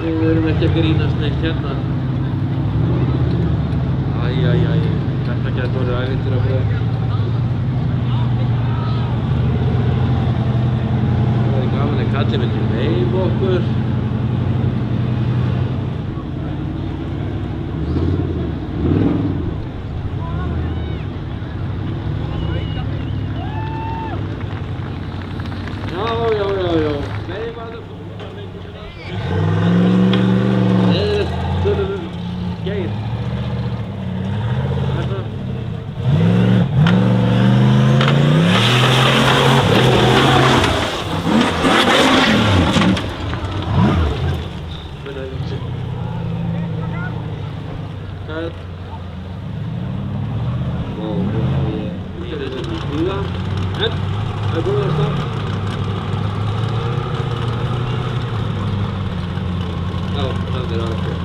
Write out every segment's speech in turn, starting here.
Við erum ekki að grínast neitt hérna. Æ, þetta getur orðið ævintýrabröð. Það er gaman að kallinn vildi leyfa okkur. Já. Leyfaðu Geir. Þetta. Hvað? Ég er þetta í huga. En, það er búið að stað. Já, það er ákveð.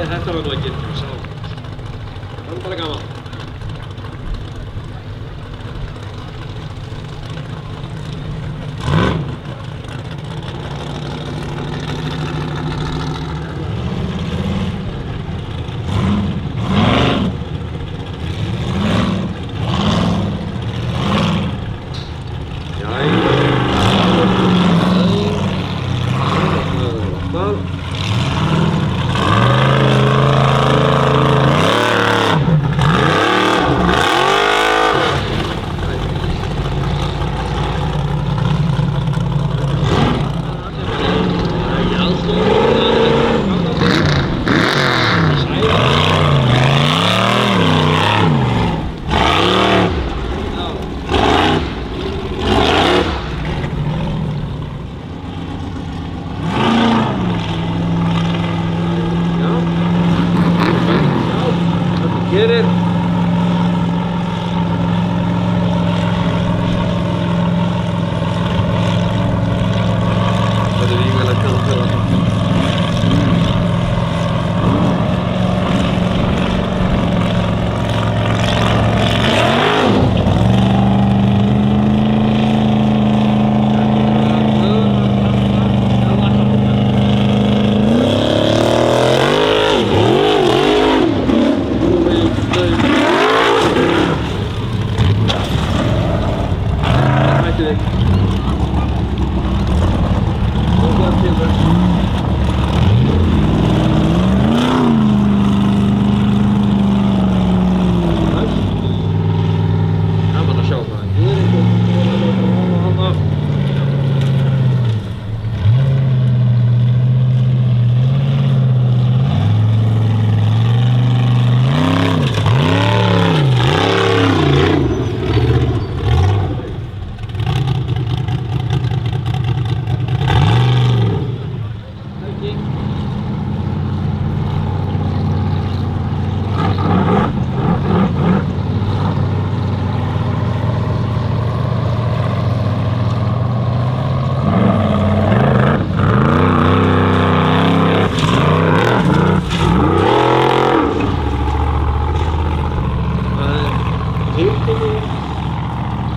Þetta var nú ekki sá. Það var bara gaman. Gerir. Það er ríkulega kallt fyrir það.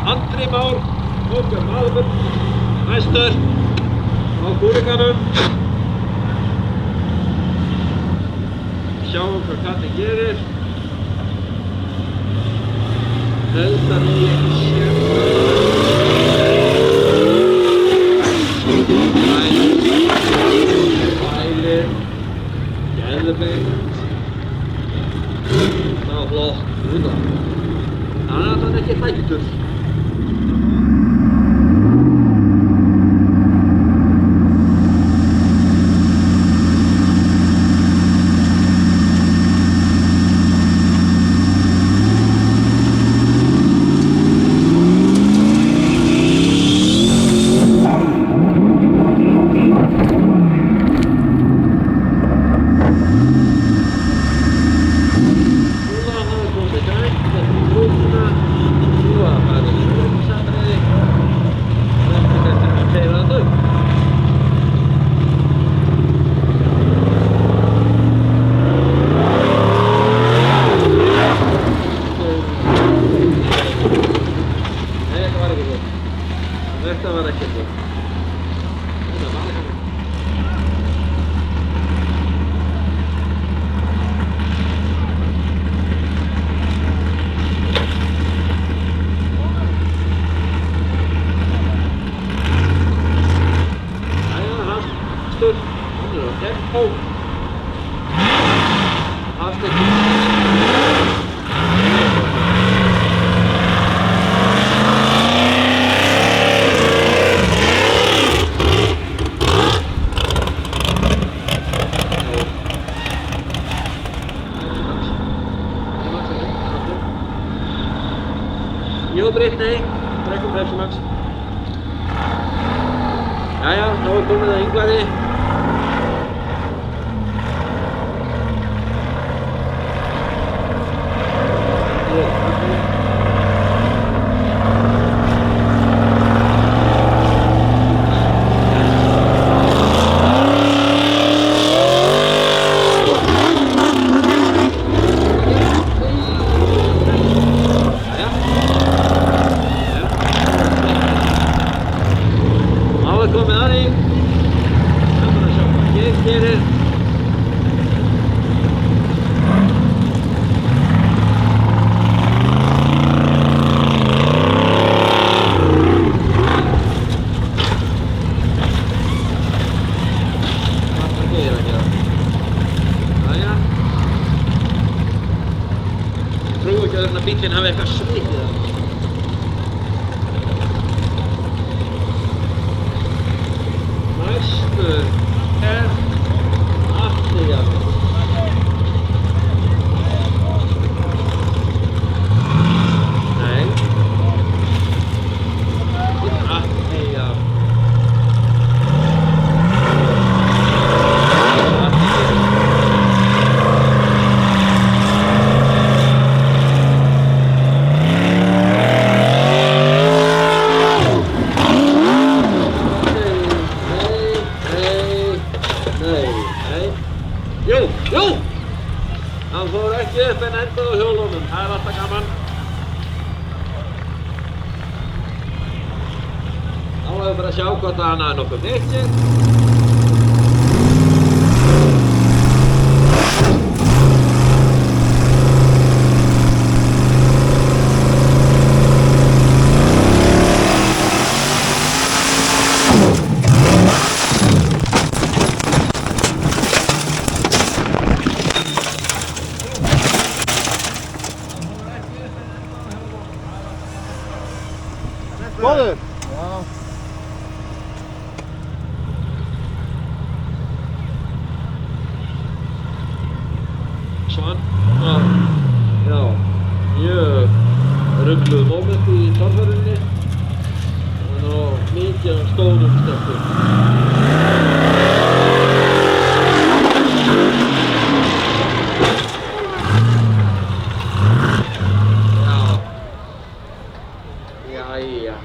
Andri Már Hópjörn Maður næstur á kúrikanum. Sjáum hvað kallinn gerir. Held að ég ekki sé. Bælir. Geðveikt. Það var flott. Þannig að hann ekki hræddur. finnur það, tempo. Afstekki. Mjóbreytt, nei, brekkum bremsu max. Jæja, þá komið að Ingvari. Bíllinn hafi eitthvað svikið það. Næstu Atli Jafnir. Nei. Atli Jafnir. Jú! Hann fór ekki upp en endaði á hjólunum, það er alltaf gaman. Þá hefur við bara að sjá hvort hann hafi nokkuð mikið. Góður? Já. Svan? Já. Mjög rugluð mómenti í torfærunni. Það er mikið af stórum stökkum. Jæja.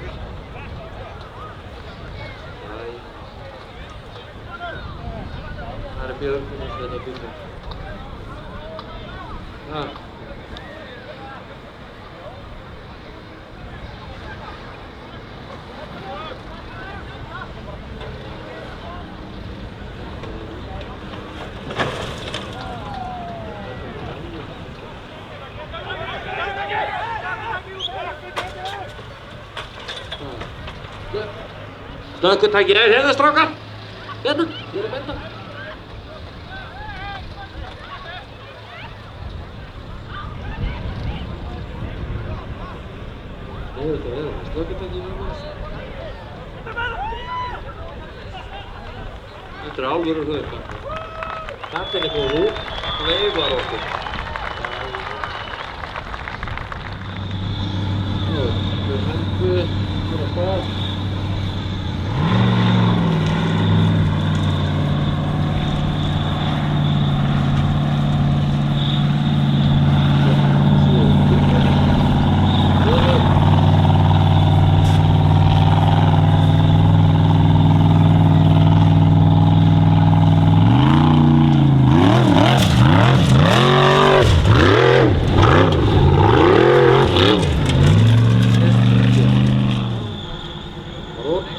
Það er björgun eins og þetta bíllinn. Slökkutæki er hérna, strákar! Hérna, ég er að benda. Þetta er slökkutæki hérna. Þetta er alvöru hlaupa. Kattinni fór út og veifar okkur. Við hendur á stað.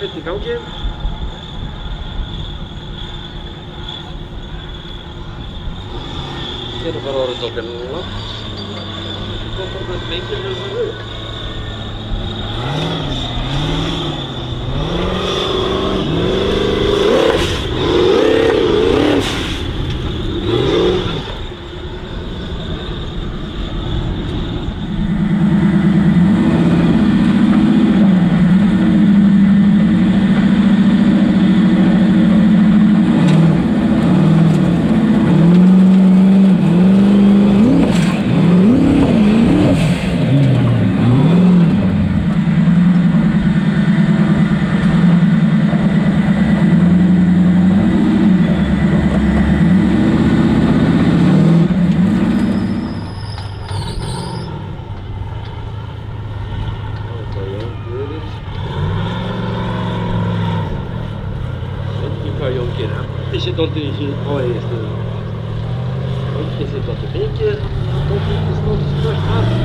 Í gangi. Hérna bara orðið dálítið langt. Það kom bara mengið með það upp. dirigir. Olha esse. Onde que esse toque? Bem aqui, estão desgastados.